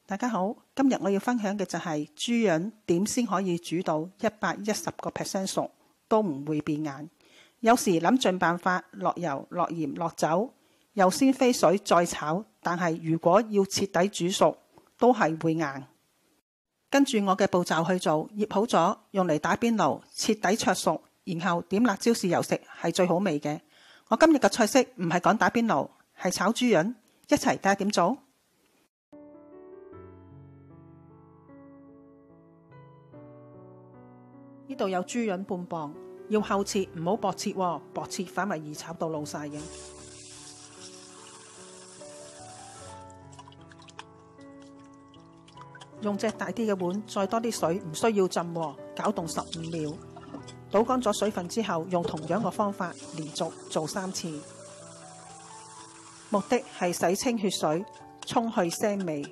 大家好，今日我要分享嘅就係豬膶點先可以煮到110% 熟都唔會變硬。有時諗盡辦法落油、落鹽、落酒，又先飛水再炒，但係如果要徹底煮熟，都係會硬。跟住我嘅步驟去做，醃好咗用嚟打邊爐，徹底灼熟，然後點辣椒豉油食係最好味嘅。我今日嘅菜式唔係講打邊爐，係炒豬膶，一齊睇下點做。呢度有豬膶半磅，要厚切，唔好薄切喎，薄切反為易炒到老晒嘅。用隻大啲嘅碗，再多啲水，唔需要浸喎，攪動15秒。倒乾咗水分之後，用同樣嘅方法連續做3次，目的係洗清血水，沖去腥味。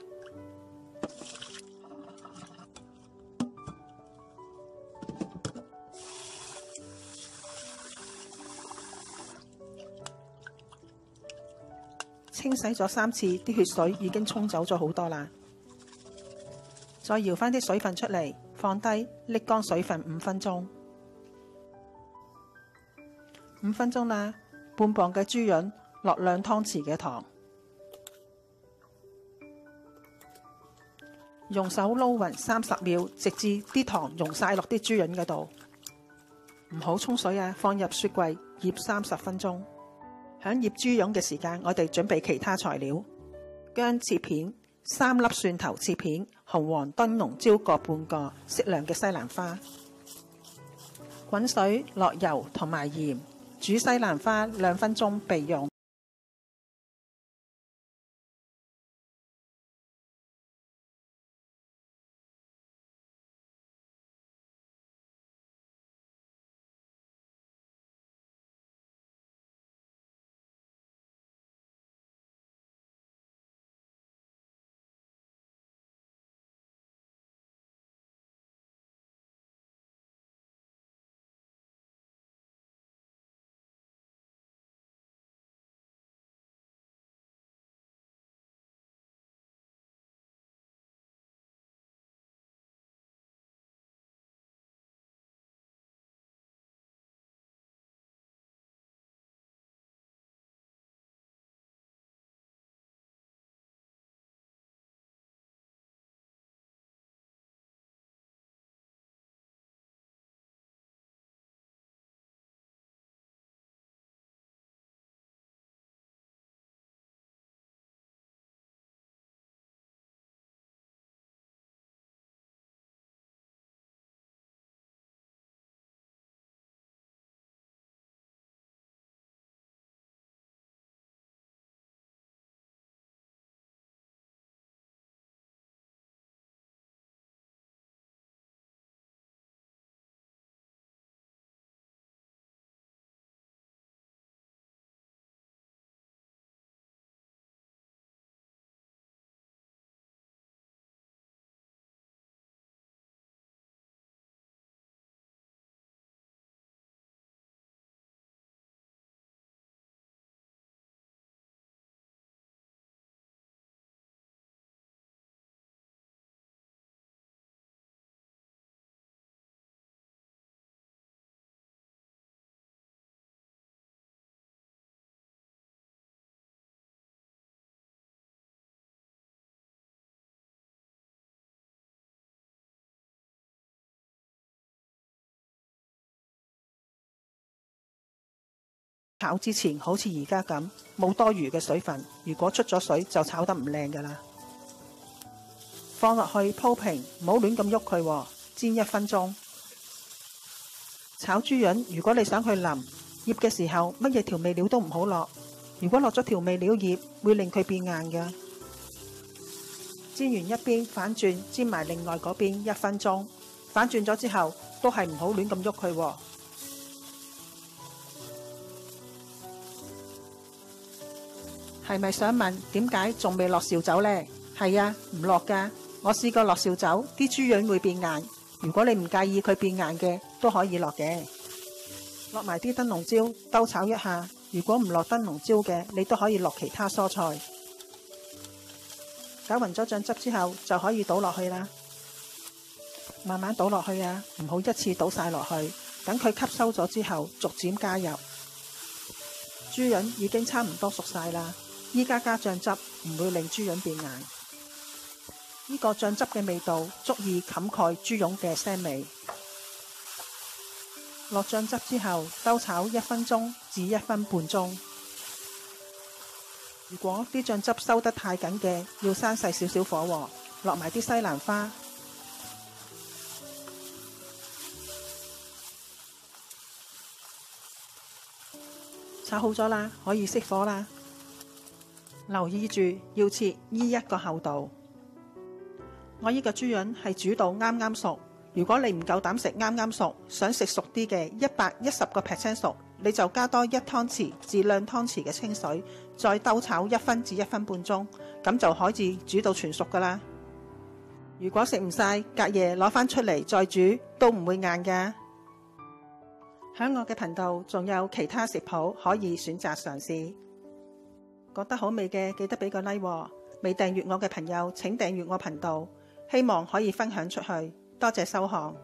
清洗咗3次，啲血水已經沖走咗好多啦。再搖翻啲水分出嚟，放低，瀝乾水分5分鐘。5分鐘啦，半磅嘅豬膶落2湯匙嘅糖，用手撈勻30秒，直至啲糖溶晒落啲豬膶嗰度。唔好沖水啊，放入雪櫃醃30分鐘。響醃豬膶嘅時間，我哋準備其他材料：薑切片、3粒蒜頭切片、紅黃燈籠椒各半個，適量嘅西蘭花。滾水落油同埋鹽，煮西蘭花2分鐘備用。炒之前好似而家咁，冇多餘嘅水分，如果出咗水就炒得唔靚㗎啦。放落去鋪平，唔好亂咁喐佢，煎1分鐘。炒豬膶，如果你想去腍，醃嘅時候乜嘢調味料都唔好落，如果落咗調味料醃，會令佢變硬嘅。煎完一邊反轉，煎埋另外嗰邊1分鐘。反轉咗之後，都係唔好亂咁喐佢。係咪想問點解仲未落紹酒呢？係啊，唔落㗎。我試過落紹酒，啲豬膶會變硬。如果你唔介意佢變硬嘅，都可以落嘅。落埋啲燈籠椒，兜炒一下。如果唔落燈籠椒嘅，你都可以落其他蔬菜。攪勻咗醬汁之後，就可以倒落去啦。慢慢倒落去啊，唔好一次倒晒落去，等佢吸收咗之後，逐漸加入。豬膶已經差唔多熟晒啦，依家加醬汁唔會令豬膶變硬。呢個醬汁嘅味道足以冚蓋豬膶嘅腥味。落醬汁之後，兜炒1分鐘至1分半鐘。如果啲醬汁收得太緊嘅，要閂細少少火喎，落埋啲西蘭花。炒好咗啦，可以熄火啦。留意住要切呢一個厚度。我呢個豬膶係煮到啱啱熟，如果你唔夠膽食啱啱熟，想食熟啲嘅110% 熟，你就加多1湯匙至2湯匙嘅清水，再兜炒1分至1分半鐘，咁就可以煮到全熟噶啦。如果食唔晒，隔夜攞返出嚟再煮都唔會硬噶。喺我嘅頻道仲有其他食譜可以選擇嘗試，覺得好味嘅記得俾個 like 喎。未訂閱我嘅朋友請訂閱我頻道，希望可以分享出去。多謝收看。